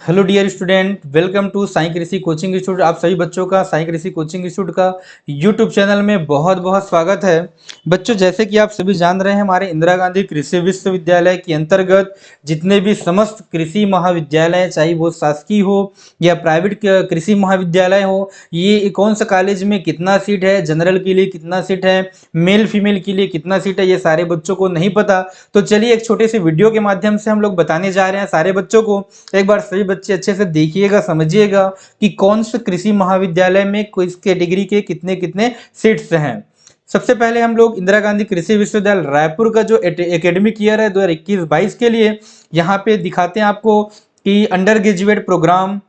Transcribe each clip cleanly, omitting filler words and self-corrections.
Hello dear student, welcome to Sai Krishi coaching institute. आप सभी बच्चों का साई कृषि कोचिंग इंस्टीट्यूट का यूट्यूब चैनल में बहुत बहुत स्वागत है। बच्चों, जैसे कि आप सभी जान रहे हैं, हमारे इंदिरा गांधी कृषि विश्वविद्यालय के अंतर्गत जितने भी समस्त कृषि महाविद्यालय, चाहे वो शासकीय हो या प्राइवेट कृषि महाविद्यालय हो, ये कौन सा कॉलेज में कितना सीट है, जनरल के लिए कितना सीट है, मेल फीमेल के लिए कितना सीट है, ये सारे बच्चों को नहीं पता। तो चलिए एक छोटे से वीडियो के माध्यम से हम लोग बताने जा रहे हैं सारे बच्चों को। एक बार सभी बच्चे अच्छे से देखिएगा, समझिएगा कि कौन से कृषि महाविद्यालय में किस कैटेगरी के कितने कितने सीट्स हैं। सबसे पहले हम लोग इंदिरा गांधी कृषि विश्वविद्यालय रायपुर का जो एकेडमिक ईयर है 2021-22 के लिए यहाँ पे दिखाते हैं आपको कि अंडर ग्रेजुएट प्रोग्राम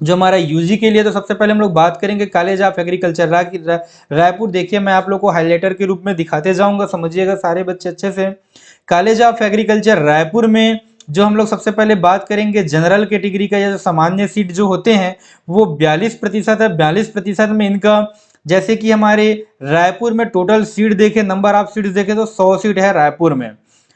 जो हमारा यूजी के लिए। तो सबसे पहले हम लोग बात करेंगे कॉलेज ऑफ एग्रीकल्चर रायपुर। देखिए, मैं आप लोग को हाईलाइटर के रूप में दिखाते जाऊंगा, समझिएगा सारे बच्चे अच्छे से। कॉलेज ऑफ एग्रीकल्चर रायपुर में जो हम लोग सबसे पहले बात करेंगे जनरल कैटेगरी का, या जो सामान्य सीट जो होते हैं वो 42% है। 42% में इनका, जैसे कि हमारे रायपुर में टोटल सीट देखे, नंबर ऑफ सीट देखे तो 100 सीट है रायपुर में।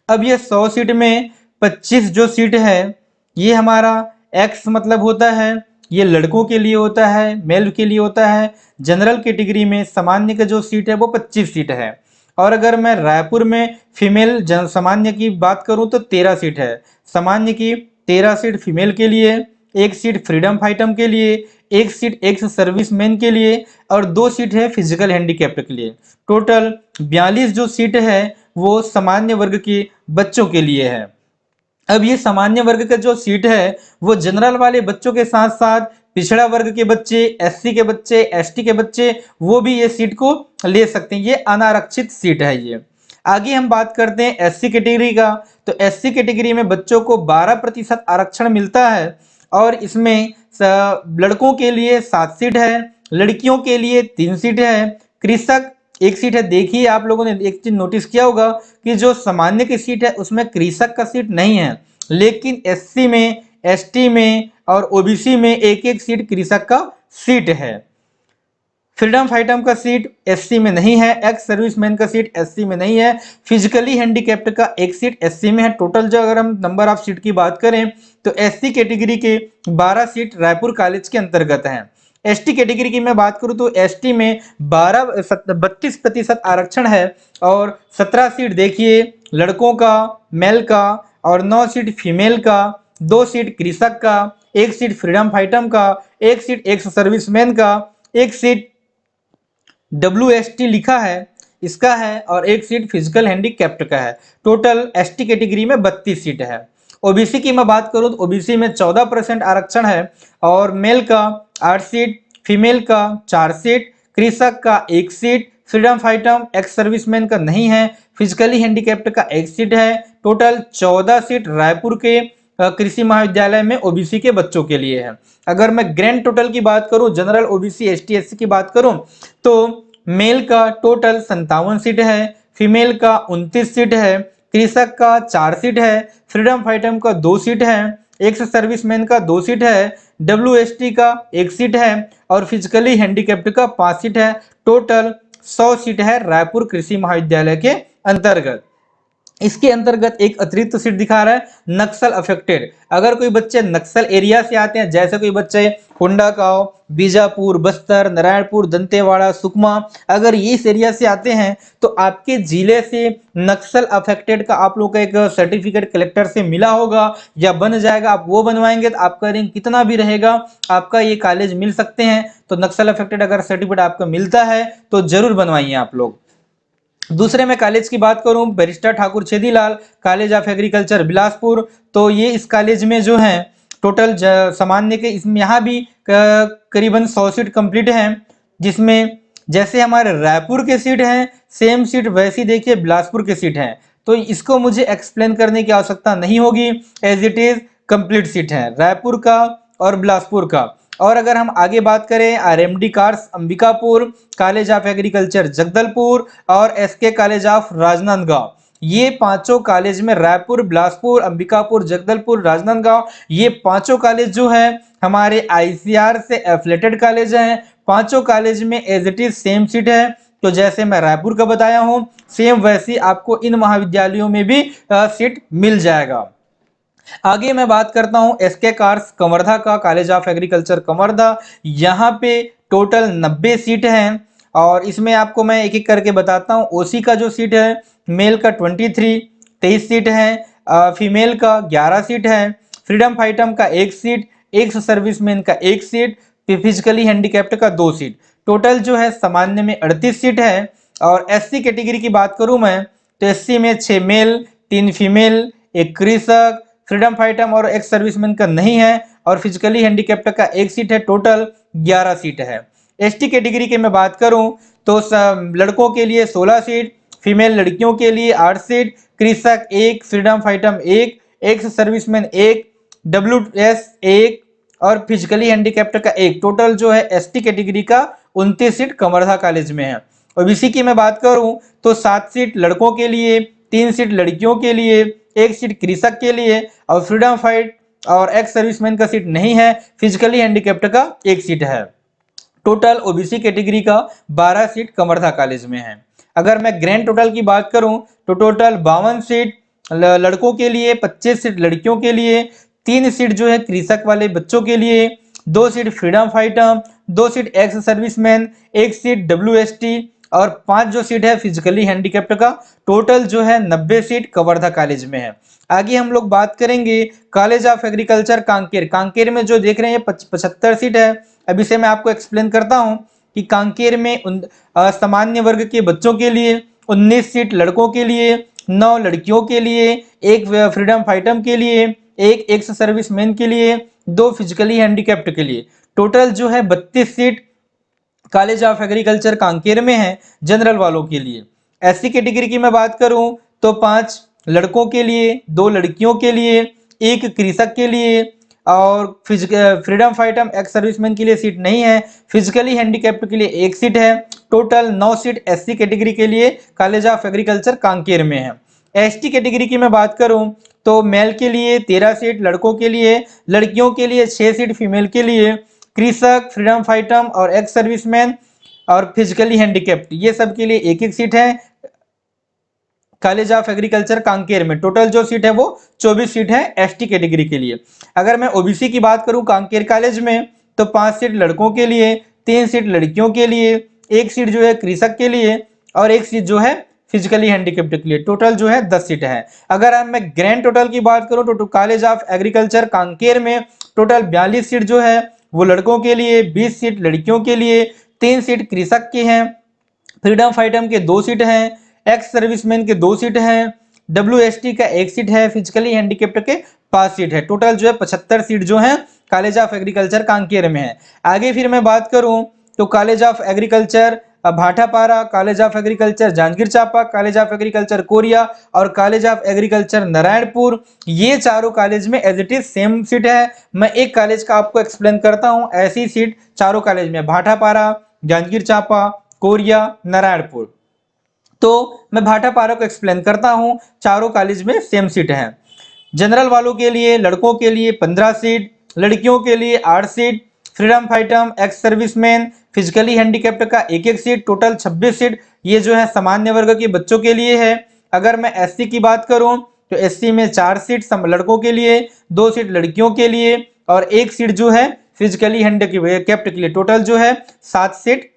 अब ये 100 सीट में 25 जो सीट है ये हमारा एक्स मतलब होता है, ये लड़कों के लिए होता है, मेल के लिए होता है। जनरल कैटेगरी में सामान्य का जो सीट है वो 25 सीट है। और अगर मैं रायपुर में फीमेल जन सामान्य की बात करूं तो 13 सीट है। सामान्य की 13 सीट फीमेल के लिए, एक सीट फ्रीडम फाइटम के लिए, एक सीट एक्स सर्विसमैन के लिए और 2 सीट है फिजिकल हैंडीकैप्ड के लिए। टोटल 42 जो सीट है वो सामान्य वर्ग के बच्चों के लिए है। अब ये सामान्य वर्ग का जो सीट है वो जनरल वाले बच्चों के साथ साथ पिछड़ा वर्ग के बच्चे, एससी के बच्चे, एसटी के बच्चे, वो भी ये सीट को ले सकते हैं। ये अनारक्षित सीट है ये। आगे हम बात करते हैं एससी कैटेगरी का। तो एससी कैटेगरी में बच्चों को 12% आरक्षण मिलता है और इसमें लड़कों के लिए 7 सीट है, लड़कियों के लिए 3 सीट है, कृषक 1 सीट है। देखिए, आप लोगों ने एक चीज नोटिस किया होगा कि जो सामान्य की सीट है उसमें कृषक का सीट नहीं है, लेकिन एससी में, एसटी में और ओबीसी में एक एक सीट कृषक का सीट है। फ्रीडम फाइटम का सीट एससी में नहीं है, एक्स सर्विसमैन का सीट एससी में नहीं है, फिजिकली हैंडीकैप्ड का एक सीट एससी में है। टोटल जो अगर हम नंबर ऑफ सीट की बात करें तो एससी कैटेगरी के 12 सीट रायपुर कॉलेज के अंतर्गत हैं। एसटी कैटेगरी की मैं बात करूं तो एसटी में 32% आरक्षण है और 17 सीट देखिए लड़कों का, मेल का, और 9 सीट फीमेल का, 2 सीट कृषक का, 1 सीट फ्रीडम फाइटम का, 1 सीट एक्स सर्विसमैन का, 1 सीट WST लिखा है इसका है और 1 सीट फिजिकल हैंडीकैप्ड का है। टोटल एसटी कैटेगरी में 32 सीट है। ओबीसी की मैं बात करूं तो ओबीसी में 14% आरक्षण है और मेल का 8 सीट, फीमेल का 4 सीट, कृषक का 1 seat, freedom fighter ex serviceman का नहीं है, फिजिकली हैंडीकैप्ड का 1 सीट है। टोटल 14 सीट रायपुर के कृषि महाविद्यालय में ओबीसी के बच्चों के लिए है। अगर मैं ग्रैंड टोटल की बात करूं, जनरल, ओबीसी, एसटी, एससी की बात करूं तो मेल का टोटल 57 सीट है, फीमेल का 29 सीट है, कृषक का 4 सीट है, फ्रीडम फाइटम का 2 सीट है, एक्स सर्विसमैन का 2 सीट है, WST का 1 सीट है और फिजिकली हैंडीकैप्ड का 5 सीट है। टोटल 100 सीट है रायपुर कृषि महाविद्यालय के अंतर्गत। इसके अंतर्गत एक अतिरिक्त सीट दिखा रहा है नक्सल अफेक्टेड। अगर कोई बच्चे नक्सल एरिया से आते हैं, जैसे कोई बच्चे कोंडागांव, बीजापुर, बस्तर, नारायणपुर, दंतेवाड़ा, सुकमा, अगर ये इस एरिया से आते हैं तो आपके जिले से नक्सल अफेक्टेड का आप लोग का एक सर्टिफिकेट कलेक्टर से मिला होगा या बन जाएगा। आप वो बनवाएंगे तो आपका रैंक कितना भी रहेगा आपका ये कॉलेज मिल सकते हैं। तो नक्सल अफेक्टेड अगर सर्टिफिकेट आपका मिलता है तो जरूर बनवाइए आप लोग। दूसरे में कॉलेज की बात करूं, barrister Thakur Chhedilal college of agriculture Bilaspur. तो ये इस कॉलेज में जो है टोटल सामान्य के इसमें यहाँ भी करीबन 100 सीट कंप्लीट हैं, जिसमें जैसे हमारे रायपुर के सीट हैं सेम सीट वैसी देखिए बिलासपुर के सीट हैं। तो इसको मुझे एक्सप्लेन करने की आवश्यकता नहीं होगी, as it is complete seat है रायपुर का और बिलासपुर का। और अगर हम आगे बात करें RMD cars Ambikapur, college of agriculture Jagdalpur और SK कॉलेज ऑफ राजनांदगांव, ये पांचों कॉलेज में रायपुर, बिलासपुर, अंबिकापुर, जगदलपुर, राजनांदगांव, ये पांचों कॉलेज जो है हमारे ICR से एफिलेटेड कॉलेज हैं। पांचों कॉलेज में as it is same seat है। तो जैसे मैं रायपुर का बताया हूं सेम वैसी आपको इन महाविद्यालयों में भी सीट मिल जाएगा। आगे मैं बात करता हूं एसके कार्स कवर्धा का, कॉलेज ऑफ एग्रीकल्चर कवर्धा। यहाँ पे टोटल 90 सीट हैं और इसमें आपको मैं एक एक करके बताता हूं। ओसी का जो सीट है, मेल का 23 सीट है, फीमेल का 11 सीट है, फ्रीडम फाइटम का 1 सीट, एक्स सर्विसमैन का 1 सीट, फिजिकली हैंडीकैप्ड का 2 सीट। टोटल जो है सामान्य में 38 सीट है। और एससी कैटेगरी की बात करूं मैं तो एससी में 6 मेल, 3 फीमेल, एक कृषक, फ्रीडम फाइटम और एक्स सर्विसमैन का नहीं है और फिजिकली हैंडीकैप्ड का 1 सीट है। टोटल 11 सीट है। एसटी कैटेगरी की मैं बात करूं तो लड़कों के लिए 16 सीट, फीमेल लड़कियों के लिए 8 सीट, कृषक 1, फ्रीडम फाइटम 1, एक्स सर्विसमैन 1, डब्ल्यूएस 1 और फिजिकली हैंडीकैप्ड का 1। टोटल जो है एसटी कैटेगरी का 29 सीट कवर्धा कॉलेज में है। ओबीसी की मैं बात करूं तो 7 सीट लड़कों के लिए, 3 सीट लड़कियों के लिए, 1 सीट कृषक के लिए और फ्रीडम फाइट और एक्स सर्विसमैन का सीट नहीं है। फिजिकली हैंडीकैप्ड का 1 सीट है। टोटल ओबीसी कैटेगरी का 12 सीट कवर्धा कॉलेज में है। अगर मैं ग्रैंड टोटल की बात करूं तो टोटल 52 सीट लड़कों के लिए, 25 सीट लड़कियों के लिए, 3 सीट जो है कृषक वाले बच्चों के लिए, 2 seat freedom fighter, 2 seat ex serviceman, 1 seat WST और 5 जो सीट है फिजिकली हैंडीकैप्ड का। टोटल जो है 90 सीट कवर्धा कॉलेज में है। आगे हम लोग बात करेंगे college of agriculture Kanker. Kanker में जो देख रहे हैं 75 सीट है। अब इसे मैं आपको एक्सप्लेन करता हूं कि कांकेर में सामान्य वर्ग के बच्चों के लिए 19 सीट लड़कों के लिए, 9 लड़कियों के लिए, 1 फ्रीडम फाइटम के लिए, 1 एक्स सर्विसमैन के लिए, 2 फिजिकली हैंडीकैप्ड के लिए। टोटल जो है 32 seat college of agriculture Kanker में है जनरल वालों के लिए। एससी कैटेगरी की मैं बात करूं तो 5 लड़कों के लिए, 2 लड़कियों के लिए, 1 कृषक के लिए और फ्रीडम फाइटम एक्स सर्विसमैन के लिए सीट नहीं है। फिजिकली हैंडीकैप्ड के लिए 1 सीट है। टोटल 9 सीट एससी कैटेगरी के लिए कॉलेज ऑफ एग्रीकल्चर कांकेर में है। एसटी कैटेगरी की मैं बात करूं तो मेल के लिए 13 सीट, लड़कों के लिए, लड़कियों के लिए 6 सीट, फीमेल के लिए, कृषक, फ्रीडम फाइटम और एक्स सर्विसमैन और फिजिकली हैंडीकैप्ड ये सब के लिए 1-1 सीट है कॉलेज ऑफ एग्रीकल्चर कांकेर में। टोटल जो सीट है वो 24 सीट है एसटी कैटेगरी के लिए। अगर मैं ओबीसी की बात करूं कांकेर कॉलेज में तो 5 सीट लड़कों के लिए, 3 सीट लड़कियों के लिए, 1 सीट जो है कृषक के लिए और 1 सीट जो है फिजिकली हैंडीकैप्ड के लिए। टोटल जो है 10 सीट है। अगर मैं ग्रैंड टोटल की बात करूं तो कॉलेज ऑफ एग्रीकल्चर कांकेर में टोटल 42 सीट जो है वो लड़कों के लिए, 20 सीट लड़कियों के लिए, 3 सीट कृषक के हैं, फ्रीडम फाइटम के 2 सीट हैं, एक्स सर्विसमैन के 2 सीट हैं, डब्ल्यूएसटी का 1 सीट है, फिजिकली हैंडीकैप्ड के 5 सीट है। टोटल जो है 75 सीट जो है कॉलेज ऑफ एग्रीकल्चर कांकेर में है। आगे फिर मैं बात करूं तो college of agriculture Bhatapara, college of agriculture Janjgir Champa, college of agriculture Koriya और कॉलेज ऑफ एग्रीकल्चर नारायणपुर, ये चारों कॉलेज में as it is same seat है। मैं एक कॉलेज का आपको एक्सप्लेन करता हूं। ऐसी सीट चारों कॉलेज में भाटापारा, जांजगीर चांपा, कोरिया, नारायणपुर। तो मैं भाटापारा को एक्सप्लेन करता हूं। चारों कॉलेज में सेम सीट है। जनरल वालों के लिए, लड़कों के लिए 15 सीट, लड़कियों के लिए 8 seat, freedom fighter, ex serviceman, physically handicapped का 1-1 सीट, टोटल 26 सीट ये जो है सामान्य वर्ग के बच्चों के लिए है। अगर मैं एससी की बात करूं तो एससी में 4 सीट लड़कों के लिए, 2 सीट लड़कियों के लिए और 1 सीट जो है फिजिकली हैंडीकैप्ड के लिए। टोटल जो है 7 सीट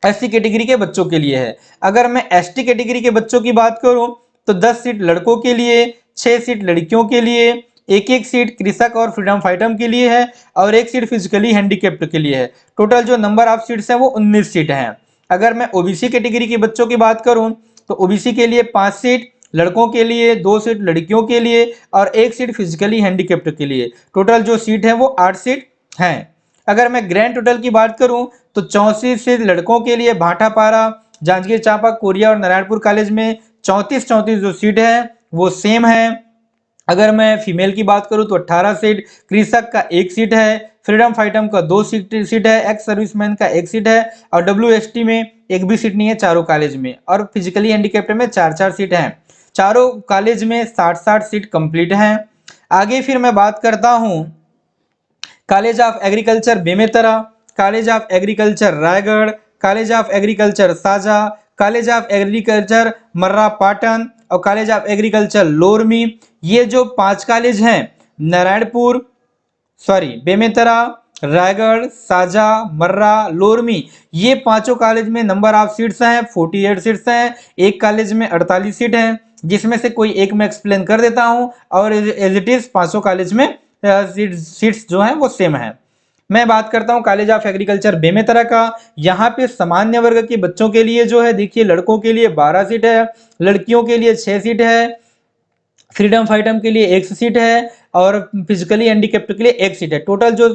एससी कैटेगरी के बच्चों के लिए है। अगर मैं एसटी कैटेगरी के बच्चों की बात करूं तो 10 सीट लड़कों के लिए, 6 सीट लड़कियों के लिए, 1-1 सीट कृषक और फ्रीडम फाइटम के लिए है और 1 सीट फिजिकली हैंडीकैप्ड के लिए है। टोटल जो नंबर ऑफ सीट्स है वो 19 सीट हैं। अगर मैं ओबीसी कैटेगरी के बच्चों की बात करूं तो ओबीसी के लिए 5 सीट लड़कों के लिए, 2 सीट लड़कियों के लिए और 1 सीट फिजिकली हैंडीकैप्ड के लिए। टोटल जो सीट है वो 8 सीट हैं। अगर मैं ग्रैंड टोटल की बात करूं तो 34 सीट लड़कों के लिए भाटापारा, जांजगीर चांपा, कोरिया और नारायणपुर कॉलेज में 34 जो सीट है वो सेम है। अगर मैं फीमेल की बात करूं तो 18 सीट, कृषक का 1 सीट है, फ्रीडम फाइटम का 2 सीट है, एक्स सर्विसमैन का 1 सीट है और डब्ल्यूएसटी में 1 भी सीट नहीं है चारों कॉलेज में और फिजिकली हैंडीकैप्ड में 4-4 सीट हैं। चारों कॉलेज में 60-60 सीट कंप्लीट हैं। आगे फिर मैं बात करता हूं college of agriculture Bemetara, college of agriculture Raigarh, college of agriculture Saja, college of agriculture मर्रा पाटन और कॉलेज ऑफ एग्रीकल्चर लोरमी। ये जो 5 कॉलेज हैं नारायणपुर बेमेतरा, रायगढ़, साजा, मर्रा, लोरमी, ये पांचों कॉलेज में नंबर ऑफ सीट्स हैं 48 सीट्स हैं। एक कॉलेज में 48 सीट हैं, जिसमें से कोई एक मैं एक्सप्लेन कर देता हूं और एज इट इज पांचों कॉलेज में सीट्स जो हैं वो सेम है। मैं बात करता हूं कॉलेज ऑफ एग्रीकल्चर बेमेतरा का। यहाँ पे सामान्य वर्ग के बच्चों के लिए जो है देखिए, लड़कों के लिए 12 सीट है, लड़कियों के लिए 6 सीट है, फ्रीडम फाइटम के लिए 1 सीट है और फिजिकली हैंडीकैप्ड के लिए 1 सीट है। टोटल जो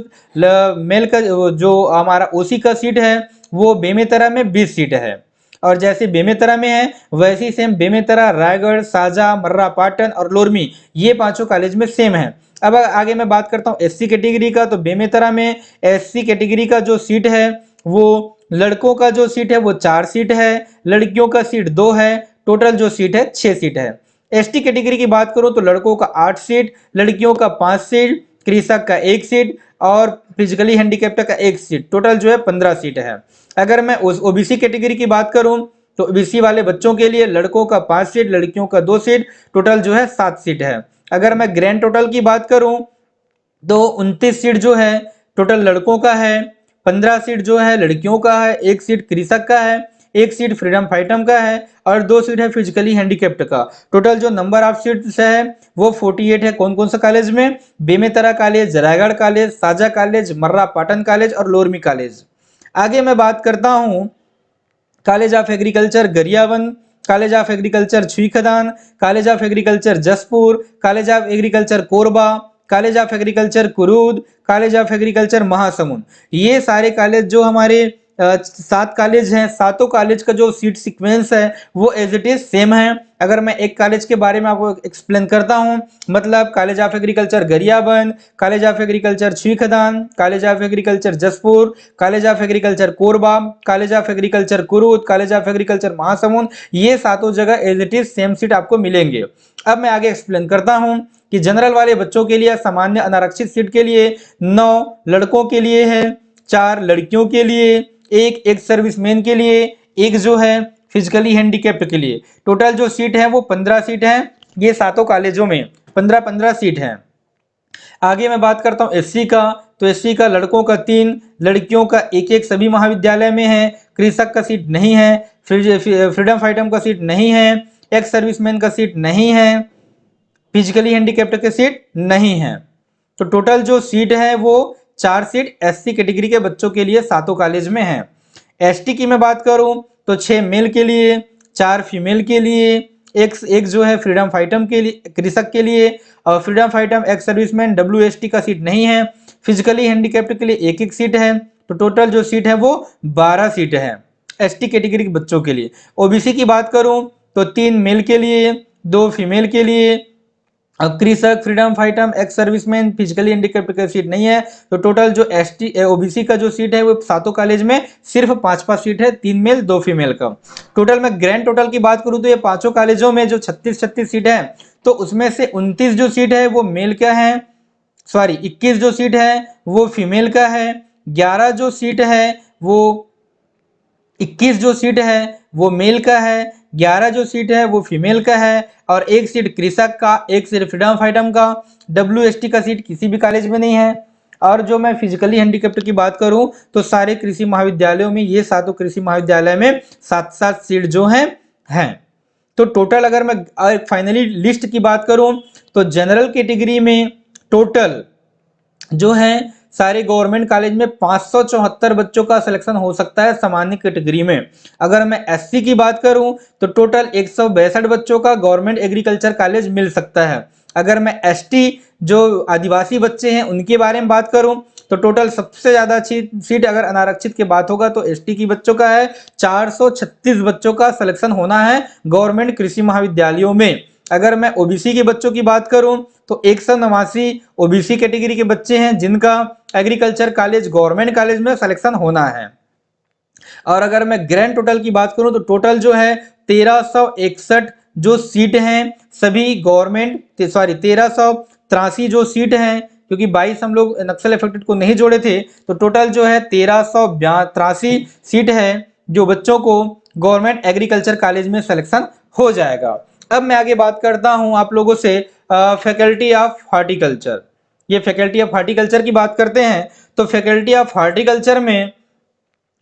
मेल का जो हमारा ओसी का सीट है वो बेमेतरा में 20 सीट है। और जैसे बेमेतरा में है वैसे ही सेम बेमेतरा, रायगढ़, साजा, मर्रा, पाटन और लोरमी, ये पांचों कॉलेज में सेम है। अब आगे मैं बात करता हूँ एससी कैटेगरी का। तो बेमेतरा में एससी कैटेगरी का जो सीट है वो लड़कों का जो सीट है वो 4 सीट है, लड़कियों का सीट 2 है, टोटल जो सीट है 6 सीट है। एसटी कैटेगरी की बात करूं तो लड़कों का 8 सीट, लड़कियों का 5 सीट, कृषक का 1 सीट और फिजिकली हैंडीकैप्ड का 1 सीट, टोटल जो है 15 सीट है। अगर मैं ओबीसी कैटेगरी की बात करूं तो ओबीसी वाले बच्चों के लिए लड़कों का 5 सीट, लड़कियों का 2 सीट, टोटल जो है 7 सीट है। अगर मैं ग्रैंड टोटल की बात करूं तो 29 सीट जो है टोटल लड़कों का है, 15 सीट जो है लड़कियों का है, 1 सीट कृषक का है, 1 सीट फ्रीडम फाइटम का है और 2 सीट है फिजिकली हैंडीकैप्ड का। टोटल जो नंबर ऑफ सीट्स है वो 48 है। कौन कौन सा कॉलेज में? बेमेतरा कॉलेज, रायगढ़ कॉलेज, साजा कॉलेज, मर्रा पाटन कॉलेज और लोरमी कॉलेज। आगे मैं बात करता हूँ college of agriculture Gariaband, college of agriculture Chhuikhadan, college of agriculture Jaspur, college of agriculture Korba, college of agriculture Kurud, college of agriculture Mahasamund. ये सारे कॉलेज जो हमारे 7 कॉलेज हैं, सातों कॉलेज का जो सीट सीक्वेंस है वो एज इट इज सेम है। अगर मैं एक कॉलेज के बारे में आपको एक्सप्लेन करता हूं, मतलब college of agriculture Gariaband, college of agriculture Chhuikhadan, college of agriculture Jaspur, college of agriculture Korba, college of agriculture Kurud, college of agriculture Mahasamund, ये सातों जगह as it is same seat आपको मिलेंगे। अब मैं आगे एक्सप्लेन करता हूं कि जनरल वाले बच्चों के लिए सामान्य अनारक्षित सीट के लिए 9 लड़कों के लिए है, 4 लड़कियों के लिए, एक सर्विसमैन के लिए, एक जो है फिजिकली हैंडीकैप्ड के लिए। टोटल जो सीट है वो 15 सीट है। ये सातों कॉलेजों में 15-15 सीट है। आगे मैं बात करता हूँ एससी का। तो एससी का लड़कों का 3, लड़कियों का 1-1 सभी महाविद्यालय में है। कृषक का सीट नहीं है, फ्रीडम फाइटम का सीट नहीं है, एक्स सर्विसमैन का सीट नहीं है, फिजिकली हैंडीकैप्ड के सीट नहीं है। तो टोटल जो सीट है वो 4 सीट एससी कैटेगरी के बच्चों के लिए सातों कॉलेज में है। एसटी की मैं बात करूं तो 6 मेल के लिए, 4 फीमेल के लिए, एक जो है फ्रीडम फाइटम के लिए कृषक के लिए और फ्रीडम फाइटम एक्स सर्विसमैन डब्ल्यूएसटी का सीट नहीं है। फिजिकली हैंडीकैप्ड के लिए 1-1 सीट है। तो टोटल जो सीट है वो 12 सीट है एसटी कैटेगरी के बच्चों के लिए। ओबीसी की बात करूं तो 3 मेल के लिए, 2 फीमेल के लिए, अब कृषक, freedom fighter, ex serviceman, physically handicapped का सीट नहीं है। तो टोटल जो एसटी ओबीसी का जो सीट है वो सातों कॉलेज में सिर्फ 5-5 सीट है, 3 मेल 2 फीमेल का। टोटल में ग्रैंड टोटल की बात करूं तो ये पांचों कॉलेजों में जो 36-36 सीट है तो उसमें से 29 जो सीट है वो मेल का है, 21 जो सीट है वो फीमेल का है, 11 जो सीट है वो 21 जो सीट है वो मेल का है, 11 जो सीट है वो फीमेल का है और 1 सीट कृषक का, 1 सीट फ्रीडम फाइटम का। डब्ल्यूएसटी का सीट किसी भी कॉलेज में नहीं है। और जो मैं फिजिकली हैंडीकैप्ड की बात करूं तो सारे कृषि महाविद्यालयों में, ये सातों कृषि महाविद्यालय में 7-7 सीट जो हैं। तो टोटल अगर मैं फाइनली लिस्ट की बात करूं तो जनरल कैटेगरी में टोटल जो है सारे गवर्नमेंट कॉलेज में 574 बच्चों का सिलेक्शन हो सकता है सामान्य कैटेगरी में। अगर मैं एससी की बात करूं तो टोटल 162 बच्चों का गवर्नमेंट एग्रीकल्चर कॉलेज मिल सकता है। अगर मैं एसटी जो आदिवासी बच्चे हैं उनके बारे में बात करूं तो टोटल सबसे ज्यादा अच्छी सीट अगर अनारक्षित की बात होगा तो एसटी की बच्चों का है। 436 बच्चों का सिलेक्शन होना है गवर्नमेंट कृषि महाविद्यालयों में। अगर मैं ओबीसी के बच्चों की बात करूं तो 189 ओबीसी कैटेगरी के बच्चे हैं जिनका एग्रीकल्चर कॉलेज गवर्नमेंट कॉलेज में सिलेक्शन होना है। और अगर मैं ग्रैंड टोटल की बात करूं तो टोटल जो है 1361 जो सीट हैं सभी गवर्नमेंट 1383 जो सीट हैं, क्योंकि 22 हम लोग नक्सल अफेक्टेड को नहीं जोड़े थे। तो टोटल जो है 1383 सीट है जो बच्चों को गवर्नमेंट एग्रीकल्चर कॉलेज में सिलेक्शन हो जाएगा। अब मैं आगे बात करता हूं आप लोगों से फैकल्टी ऑफ हॉर्टिकल्चर। ये फैकल्टी ऑफ हॉर्टिकल्चर की बात करते हैं तो फैकल्टी ऑफ हॉर्टिकल्चर में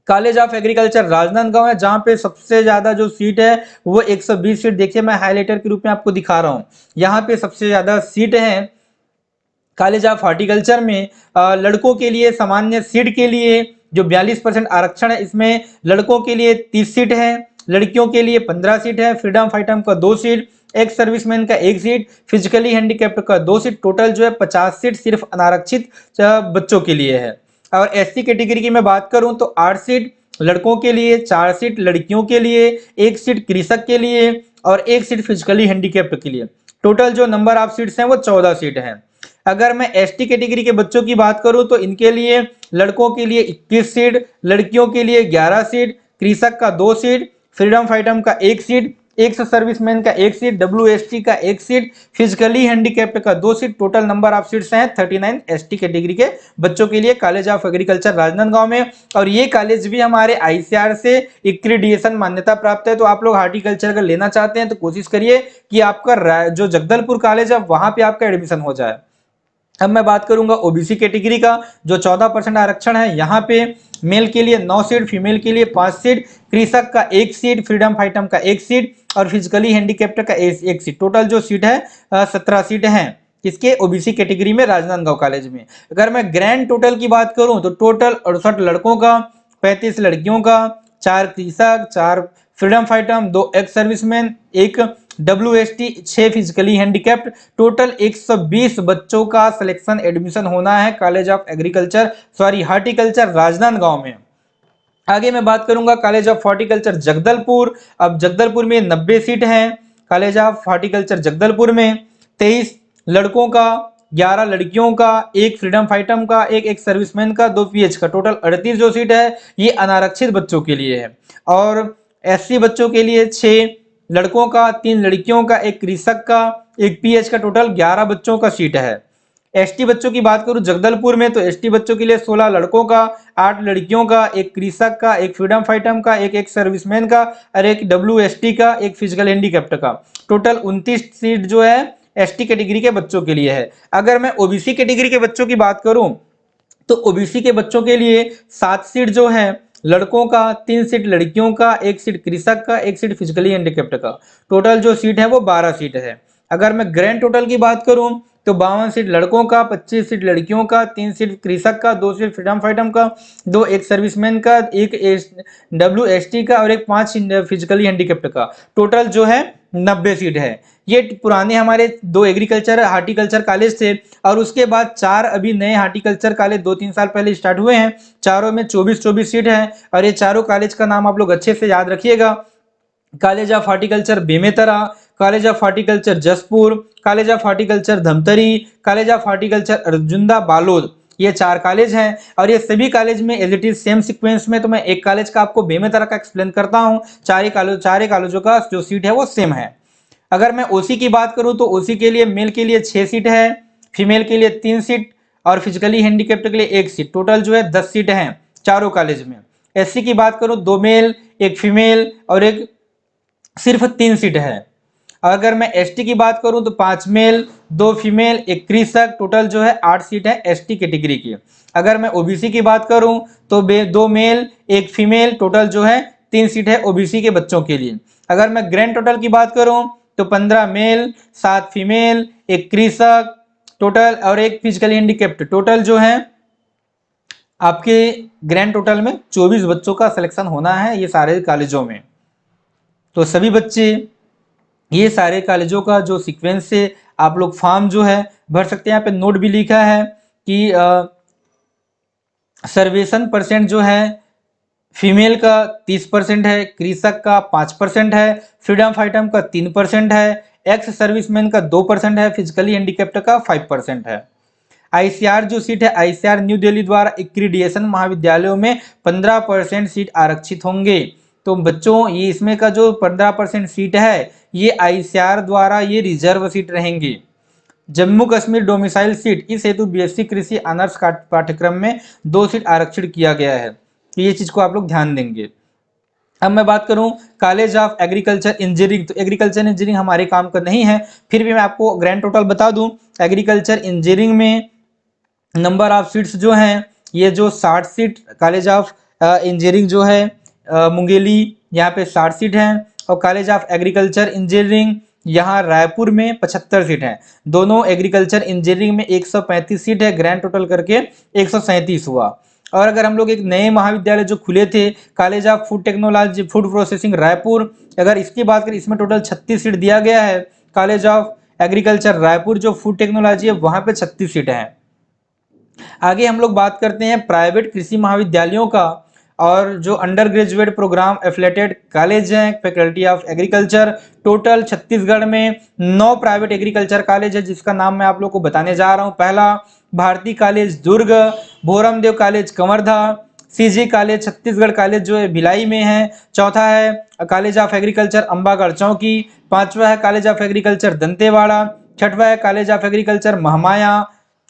कॉलेज ऑफ एग्रीकल्चर राजनांदगांव है, जहां पे सबसे ज्यादा जो सीट है वो 120 सीट। देखिए मैं हाईलाइटर के रूप में आपको दिखा रहा हूं, यहाँ पे सबसे ज्यादा सीट है कॉलेज ऑफ हॉर्टिकल्चर में। लड़कों के लिए सामान्य सीट के लिए जो 42% आरक्षण है, इसमें लड़कों के लिए 30 सीट है, लड़कियों के लिए 15 सीट है, फ्रीडम फाइटर का 2 सीट, एक्स सर्विसमैन का 1 सीट, फिजिकली हैंडीकैप्ड का 2 सीट, टोटल जो है 50 सीट सिर्फ अनारक्षित बच्चों के लिए है। और एससी कैटेगरी की मैं बात करूं तो 8 सीट लड़कों के लिए, 4 सीट लड़कियों के लिए, 1 सीट कृषक के लिए और 1 सीट फिजिकली हैंडीकैप्ड के लिए। टोटल जो नंबर ऑफ सीट्स हैं वो 14 सीट हैं। अगर मैं एसटी कैटेगरी के बच्चों की बात करूं तो इनके लिए लड़कों के लिए 21 सीट, लड़कियों के लिए 11 सीट, कृषक का 2 सीट, फ्रीडम फाइटर का 1 सीट, एक्स सर्विसमैन का 1 सीट, डब्ल्यूएसटी का 1 सीट, फिजिकली हैंडीकैप्ड का 2 seat. Total number of seats हैं 39 एसटी कैटेगरी के बच्चों के लिए कॉलेज ऑफ एग्रीकल्चर राजनांदगांव में। और ये कॉलेज भी हमारे आईसीआर से एक्रीडिएशन मान्यता प्राप्त है। तो आप लोग हार्टिकल्चर अगर लेना चाहते हैं तो कोशिश करिए कि आपका जो जगदलपुर कॉलेज है वहां पे आपका एडमिशन हो जाए। अब मैं बात करूंगा ओबीसी कैटेगरी का, जो 14% आरक्षण है। यहाँ पे मेल के लिए 9 सीट, फीमेल के लिए 5 सीट, कृषक का 1 सीट, फ्रीडम फाइटर का 1 सीट और फिजिकली हैंडीकैप्ड का 1 सीट। टोटल जो सीट है 17 सीट हैं किसके ओबीसी कैटेगरी में राजनांदगांव कॉलेज में। अगर मैं ग्रैंड टोटल की बात करूं तो टोटल 68 लड़कों का, 35 लड़कियों का, 4 कृषक, 4 freedom fighter, 2 x serviceman, 1 डब्ल्यूएसटी, 6 physically handicapped. Total 120 बच्चों का सिलेक्शन एडमिशन होना है college of agriculture horticulture Rajnandgaon में। आगे मैं बात करूंगा कॉलेज ऑफ हॉर्टिकल्चर जगदलपुर। अब जगदलपुर में 90 सीट हैं कॉलेज ऑफ हॉर्टिकल्चर जगदलपुर में। 23 लड़कों का, 11 लड़कियों का, 1 फ्रीडम फाइटर का, 1 सर्विसमैन का, 2 पीएच का। टोटल 38 जो सीट है ये अनारक्षित बच्चों के लिए है। और एससी बच्चों के लिए 6 लड़कों का, 3 लड़कियों का, 1 कृषक का, 1 पीएच का। टोटल 11 बच्चों का सीट है। एसटी बच्चों की बात करूं जगदलपुर में तो एसटी बच्चों के लिए 16 लड़कों का, 8 लड़कियों का, 1 कृषक का, 1 फ्रीडम फाइटर का, 1 सर्विसमैन का और 1 डब्ल्यूएसटी का, 1 फिजिकल हैंडीकैप्ड का। टोटल 29 सीट जो है एसटी कैटेगरी के बच्चों के लिए है। अगर मैं ओबीसी कैटेगरी के बच्चों की बात करूं तो ओबीसी के बच्चों के लिए 7 सीट जो है लड़कों का, 3 सीट लड़कियों का, 1 सीट कृषक का, 1 सीट फिजिकली हैंडीकैप्ड का। टोटल जो सीट है वो 12 सीट है। अगर मैं ग्रैंड टोटल की बात करूं तो 52 सीट लड़कों का, 25 सीट लड़कियों का, 3 सीट कृषक का, 2 सीट फ्रीडम फाइटर का, 2 1 सर्विसमैन का, 1 डब्ल्यूएसटी का और 1 5 फिजिकली हैंडीकैप्ड का। टोटल जो है 90 सीट है। ये पुराने हमारे 2 एग्रीकल्चर हार्टिकल्चर कॉलेज थे और उसके बाद 4 अभी नए हार्टिकल्चर कॉलेज 2-3 साल पहले स्टार्ट हुए हैं। चारों में 24-24 सीट है और ये चारों कॉलेज का नाम आप लोग अच्छे से याद रखिएगा। College of horticulture Bemetara, college of horticulture Jaspur, college of horticulture Dhamtari, college of horticulture Arjunda Balod. ये 4 कॉलेज हैं और ये सभी कॉलेज में as it is same sequence में। तो मैं एक कॉलेज का आपको बेमेतरा का एक्सप्लेन करता हूँ। चार कॉलेजों का जो सीट है वो सेम है। अगर मैं ओसी की बात करूं तो ओसी के लिए मेल के लिए 6 सीट है, फीमेल के लिए 3 सीट और फिजिकली हैंडीकैप्ड के लिए 1 सीट। टोटल जो है 10 सीट हैं चारों कॉलेज में। एससी की बात करूं 2 मेल, 1 फीमेल और एक सिर्फ 3 सीट है। अगर मैं एसटी की बात करूं तो 5 मेल, 2 फीमेल, 1 कृषक। टोटल जो है 8 सीट है एसटी कैटेगरी की। अगर मैं ओबीसी की बात करूं तो 2 मेल, 1 फीमेल, टोटल जो है 3 सीट है ओबीसी के बच्चों के लिए। अगर मैं ग्रैंड टोटल की बात करूं तो 15 मेल, 7 फीमेल, 1 कृषक टोटल और 1 फिजिकली हैंडीकैप्ड। टोटल जो है आपके ग्रैंड टोटल में 24 बच्चों का सिलेक्शन होना है ये सारे कॉलेजों में। तो सभी बच्चे ये सारे कॉलेजों का जो सीक्वेंस से आप लोग फॉर्म जो है भर सकते हैं। यहाँ पे नोट भी लिखा है कि सर्वेशन परसेंट जो है फीमेल का 30% है, कृषक का 5% है, फ्रीडम फाइटर का 3% है, एक्स सर्विसमैन का 2% है, फिजिकली हैंडीकैप्ड का 5% है। आईसीआर जो सीट है आईसीआर न्यू दिल्ली द्वारा एक्रीडिएशन महाविद्यालयों में 15% सीट आरक्षित होंगे। तो बच्चों ये इसमें का जो 15% सीट है ये आईसीआर द्वारा ये रिजर्व सीट रहेंगी। जम्मू कश्मीर डोमिसाइल सीट इस हेतु बीएससी कृषि ऑनर्स पाठ्यक्रम में 2 सीट आरक्षित किया गया है। तो ये चीज को आप लोग ध्यान देंगे। अब मैं बात करूं कॉलेज ऑफ एग्रीकल्चर इंजीनियरिंग, तो एग्रीकल्चर इंजीनियरिंग हमारे काम का नहीं है, फिर भी मैं आपको ग्रैंड टोटल बता दूं। एग्रीकल्चर इंजीनियरिंग में नंबर ऑफ सीट्स जो हैं, ये जो 60 सीट कॉलेज ऑफ इंजीनियरिंग जो है मुंगेली, यहाँ पे 60 सीट हैं, और कॉलेज ऑफ एग्रीकल्चर इंजीनियरिंग यहाँ रायपुर में 75 सीट हैं। दोनों एग्रीकल्चर इंजीनियरिंग में 135 सीट है, ग्रैंड टोटल करके 137 हुआ। और अगर हम लोग एक नए महाविद्यालय जो खुले थे, college of food technology food processing Raipur, अगर इसकी बात करें, इसमें टोटल 36 सीट दिया गया है। कॉलेज ऑफ एग्रीकल्चर रायपुर जो फूड टेक्नोलॉजी है वहां पे 36 सीटें हैं। आगे हम लोग बात करते हैं प्राइवेट कृषि महाविद्यालयों का, और जो under graduate program affiliated college हैं faculty of agriculture, total Chhattisgarh में 9 प्राइवेट एग्रीकल्चर कॉलेज है, जिसका नाम मैं आप लोग को बताने जा रहा हूं। पहला Bharti college Durg, Bhoramdev college Kawardha, CG college Chhattisgarh college जो है भिलाई में है। चौथा है कॉलेज ऑफ एग्रीकल्चर अंबागढ़ चौकी। पांचवा है कॉलेज ऑफ एग्रीकल्चर दंतेवाड़ा। छठवा है college of agriculture Mahamaya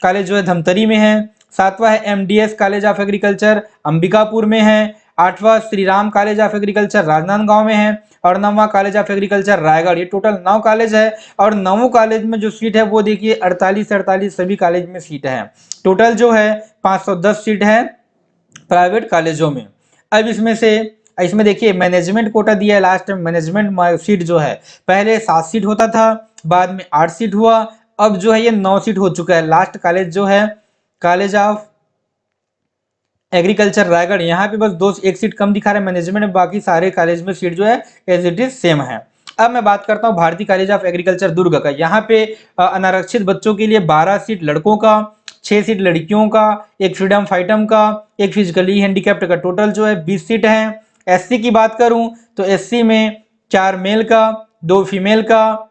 college जो है धमतरी में है। सातवां है MDS college of agriculture Ambikapur में है। आठवां Shri Ram college of agriculture Rajnandgaon में है। और 9वां कॉलेज ऑफ एग्रीकल्चर रायगढ़। ये टोटल 9 कॉलेज है, और 9 कॉलेज में जो सीट है वो देखिए 48 सभी कॉलेज में सीट है। टोटल जो है 510 सीट है प्राइवेट कॉलेजों में। अब इसमें देखिए मैनेजमेंट कोटा दिया है लास्ट में। मैनेजमेंट सीट जो है पहले 7 सीट होता था, बाद में 8 सीट हुआ, अब जो है ये 9 सीट हो चुका है। लास्ट कॉलेज जो है कॉलेज ऑफ एग्रीकल्चर रायगढ़, यहाँ पे बस एक सीट कम दिखा रहा है मैनेजमेंट में, बाकी सारे कॉलेज में सीट जो है एज इट इज सेम है। अब मैं बात करता हूँ भारतीय कॉलेज ऑफ एग्रीकल्चर दुर्ग का। यहाँ पे अनारक्षित बच्चों के लिए 12 सीट लड़कों का, 6 सीट लड़कियों का, एक फ्रीडम फाइटम का, एक फिजिकली हैंडीकैप्ड का, टोटल जो है 20 सीट है। एससी की बात करूं तो एससी में 4 मेल का, 2 फीमेल का,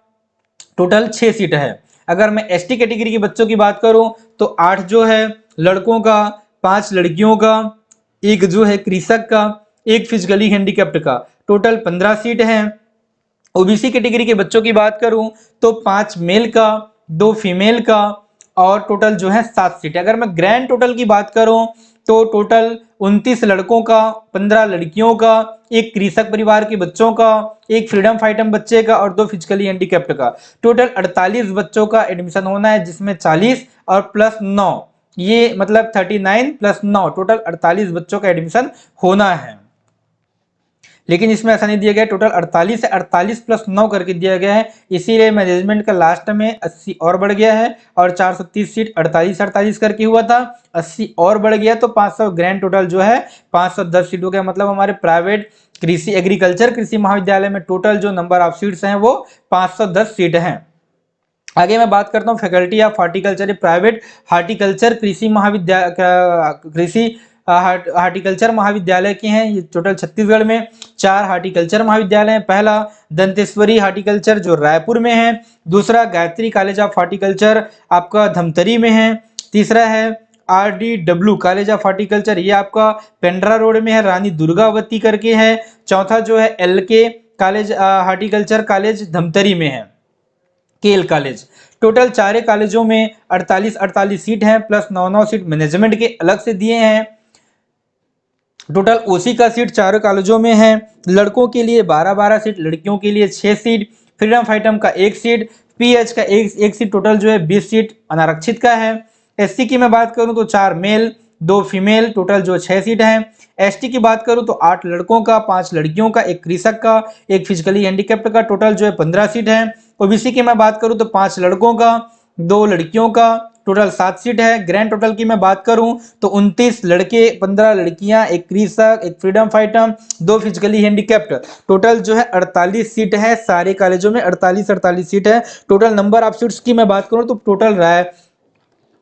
टोटल 6 सीट है। अगर मैं एसटी कैटेगरी के बच्चों की बात करूं तो 8 जो है लड़कों का, 5 लड़कियों का, एक जो है कृषक का, एक फिजिकली हैंडीकैप्ड का, टोटल 15 सीट है। ओबीसी कैटेगरी के बच्चों की बात करूं तो 5 मेल का, 2 फीमेल का, और टोटल जो है 7 सीट। अगर मैं ग्रैंड टोटल की बात करूं तो टोटल 29 लड़कों का, 15 लड़कियों का, एक कृषक परिवार के बच्चों का, एक फ्रीडम फाइटम बच्चे का, और 2 फिजिकली हैंडीकैप्ड का, टोटल 48 बच्चों का एडमिशन होना है, जिसमें 40 और प्लस 9, ये मतलब 39 प्लस 9, टोटल 48 बच्चों का एडमिशन होना है। लेकिन इसमें ऐसा नहीं दिया गया, टोटल 48 से 48 प्लस 9 करके दिया गया है, इसीलिए मैनेजमेंट का लास्ट में 80 और बढ़ गया है, और 430 सीट 48 करके हुआ था, 80 और बढ़ गया तो 500, ग्रैंड टोटल जो है 510 सीट हो गया। मतलब हमारे प्राइवेट कृषि एग्रीकल्चर कृषि महाविद्यालय में टोटल जो नंबर ऑफ सीट्स हैं वो 510 सीट हैं। आगे मैं बात करता हूँ faculty of horticulture, private horticulture कृषि महाविद्यालय कृषि हार्टिकल्चर महाविद्यालय के हैं। ये टोटल छत्तीसगढ़ में 4 हार्टिकल्चर महाविद्यालय हैं। पहला दंतेश्वरी हार्टिकल्चर जो रायपुर में है, दूसरा गायत्री कॉलेज ऑफ हार्टिकल्चर आपका धमतरी में है, तीसरा है RDW कॉलेज ऑफ हार्टिकल्चर, ये आपका पेंड्रा रोड में है, रानी दुर्गावती करके है। चौथा जो है LK college horticulture college Dhamtari में है, केल कॉलेज। टोटल 4 कॉलेजों में 48 सीट हैं, प्लस 9 सीट मैनेजमेंट के अलग से दिए हैं। टोटल ओसी का सीट 4 कॉलेजों में है, लड़कों के लिए 12 सीट, लड़कियों के लिए 6 सीट, फ्रीडम फाइटम का 1 सीट, पीएच का एक सीट, टोटल जो है 20 सीट अनारक्षित का है। एससी की मैं बात करूं तो 4 मेल, 2 फीमेल, टोटल जो 6 सीट है। एसटी की बात करूं तो 8 लड़कों का, 5 लड़कियों का, एक कृषक का, एक फिजिकली हैंडीकैप्ड का, टोटल जो है 15 सीट है। ओबीसी की मैं बात करूं तो 5 लड़कों का, 2 लड़कियों का, टोटल 7 सीट है। ग्रैंड टोटल की मैं बात करूं तो 29 लड़के, 15 लड़कियां, एक कृषक, एक freedom fighter, 2 physically handicapped, total जो है 48 सीट है। सारे कॉलेजों में 48 सीट है। टोटल नंबर ऑफ सीट्स की मैं बात करूं तो टोटल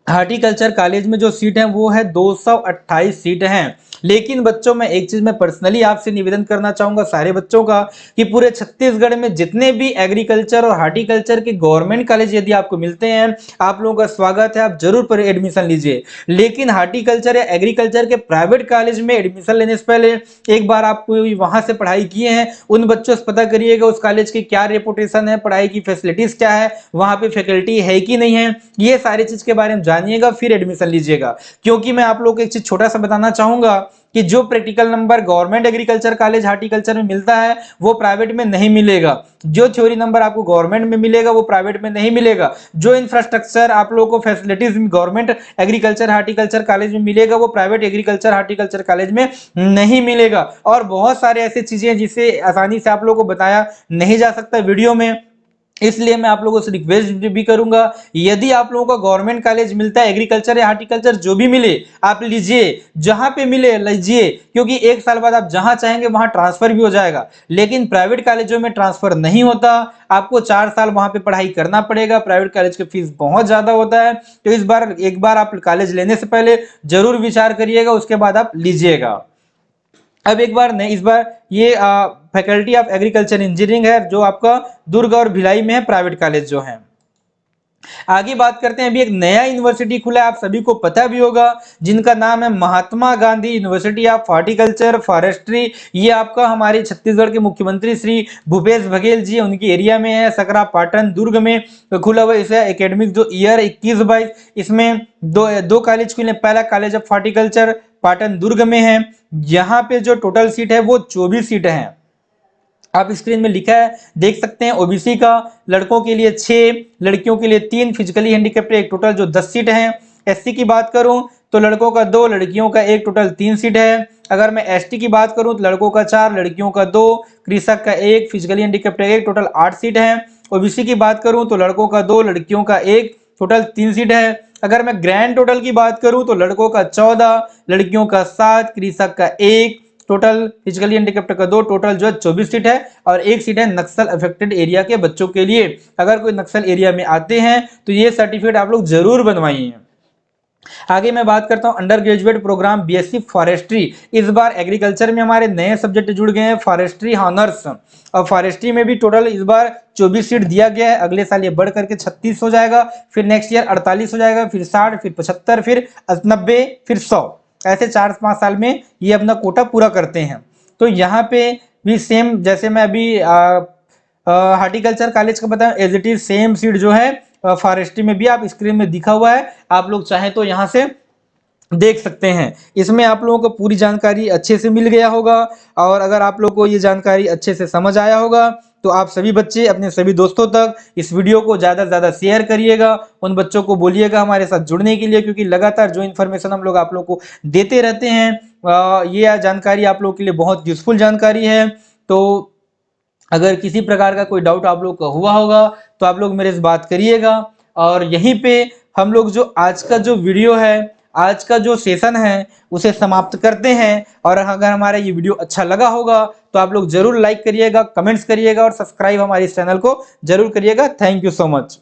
हार्टिकल्चर कॉलेज में जो सीट है वो है 228 सीट हैं। लेकिन बच्चों में एक चीज मैं पर्सनली आपसे निवेदन करना चाहूंगा सारे बच्चों का, कि पूरे छत्तीसगढ़ में जितने भी एग्रीकल्चर और हार्टिकल्चर के गवर्नमेंट कॉलेज यदि आपको मिलते हैं, आप लोगों का स्वागत है, आप जरूर पर एडमिशन लीजिए। लेकिन हार्टिकल्चर या एग्रीकल्चर के प्राइवेट कॉलेज में एडमिशन लेने से पहले एक बार आप वहां से पढ़ाई किए हैं, उन बच्चों से पता करिएगा उस कॉलेज की क्या रेपुटेशन है, पढ़ाई की फैसिलिटीज क्या है, वहां पे फैकल्टी है कि नहीं है, ये सारी चीज के बारे में जानिएगा, फिर एडमिशन लीजिएगा। क्योंकि मैं आप लोगों को एक चीज छोटा सा बताना चाहूंगा कि जो practical number government agriculture college horticulture में मिलता है वो प्राइवेट में नहीं मिलेगा, जो थ्योरी नंबर आपको गवर्नमेंट में मिलेगा वो प्राइवेट में नहीं मिलेगा, जो इंफ्रास्ट्रक्चर आप लोगों को facilities government agriculture horticulture college में मिलेगा वो प्राइवेट एग्रीकल्चर हार्टिकल्चर कॉलेज में नहीं मिलेगा। और बहुत सारे ऐसी चीजें जिसे आसानी से आप लोगों को बताया नहीं जा सकता वीडियो में, इसलिए मैं आप लोगों से रिक्वेस्ट भी करूंगा, यदि आप लोगों को गवर्नमेंट कॉलेज मिलता है एग्रीकल्चर या हार्टिकल्चर जो भी मिले आप लीजिए, जहां पे मिले लीजिए, क्योंकि एक साल बाद आप जहां चाहेंगे वहां ट्रांसफर भी हो जाएगा। लेकिन प्राइवेट कॉलेजों में ट्रांसफर नहीं होता, आपको 4 साल वहां पे पढ़ाई करना पड़ेगा, प्राइवेट कॉलेज की फीस बहुत ज्यादा होता है। तो एक बार आप कॉलेज लेने से पहले जरूर विचार करिएगा, उसके बाद आप लीजिएगा। अब एक बार नहीं, इस बार ये फैकल्टी ऑफ एग्रीकल्चर इंजीनियरिंग है जो आपका दुर्ग और भिलाई में है, प्राइवेट कॉलेज जो है। आगे बात करते हैं, अभी एक नया यूनिवर्सिटी खुला है, आप सभी को पता भी होगा, जिनका नाम है Mahatma Gandhi university of horticulture forestry. ये आपका हमारे छत्तीसगढ़ के मुख्यमंत्री श्री भूपेश बघेल जी उनकी एरिया में है, सकरा पाटन दुर्ग में खुला हुआ। इसे एकेडमिक जो ईयर 21-22 इसमें दो कॉलेज खुले। पहला कॉलेज ऑफ हॉर्टिकल्चर पाटन दुर्ग में है, यहाँ पे जो टोटल सीट है वो 24 सीट है। आप स्क्रीन में लिखा है देख सकते हैं, ओबीसी का लड़कों के लिए 6, लड़कियों के लिए 3, फिजिकली हैंडीकैप्ड एक टोटल जो 10 सीट हैं। एससी की बात करूं तो लड़कों का 2, लड़कियों का 1, टोटल 3 सीट है। अगर मैं एसटी की बात करूं तो लड़कों का 4, लड़कियों का 2, कृषक का 1, फिजिकली हैंडीकैप्ड 1, टोटल 8 सीट है। ओबीसी की बात करूं तो लड़कों का 2, लड़कियों का 1, टोटल 3 सीट है। अगर मैं ग्रैंड टोटल की बात करूं तो लड़कों का 14, लड़कियों का 7, कृषक का 1, टोटल फिजिकली हैंडीकैप्ड का 2, टोटल जो है 24 सीट है। और 1 सीट है नक्सल अफेक्टेड एरिया के बच्चों के लिए। अगर कोई नक्सल एरिया में आते हैं तो ये सर्टिफिकेट आप लोग जरूर बनवाइए। आगे मैं बात करता हूं under graduate program BSc forestry. इस बार एग्रीकल्चर में हमारे नए सब्जेक्ट जुड़ गए हैं, फॉरेस्ट्री हॉनर्स। और फॉरेस्ट्री में भी टोटल इस बार 24 सीट दिया गया है। अगले साल ये बढ़ करके 36 हो जाएगा, फिर नेक्स्ट ईयर 48 हो जाएगा, फिर 60, फिर 75, फिर 90, फिर 100। ऐसे 4-5 साल में ये अपना कोटा पूरा करते हैं। तो यहाँ पे भी सेम जैसे मैं अभी हार्टिकल्चर कॉलेज का बताया, as it is same seat जो है फॉरेस्ट्री में भी आप स्क्रीन में दिखा हुआ है, आप लोग चाहें तो यहाँ से देख सकते हैं। इसमें आप लोगों को पूरी जानकारी अच्छे से मिल गया होगा। और अगर आप लोग को ये जानकारी अच्छे से समझ आया होगा तो आप सभी बच्चे अपने सभी दोस्तों तक इस वीडियो को ज़्यादा से ज़्यादा शेयर करिएगा, उन बच्चों को बोलिएगा हमारे साथ जुड़ने के लिए, क्योंकि लगातार जो इन्फॉर्मेशन हम लोग आप लोग को देते रहते हैं ये जानकारी आप लोग के लिए बहुत यूजफुल जानकारी है। तो अगर किसी प्रकार का कोई डाउट आप लोग का हुआ होगा तो आप लोग मेरे से बात करिएगा। और यहीं पे हम लोग जो आज का जो वीडियो है, आज का जो सेशन है उसे समाप्त करते हैं। और अगर हमारा ये वीडियो अच्छा लगा होगा तो आप लोग जरूर लाइक करिएगा, कमेंट्स करिएगा और सब्सक्राइब हमारे इस चैनल को जरूर करिएगा। Thank you so much.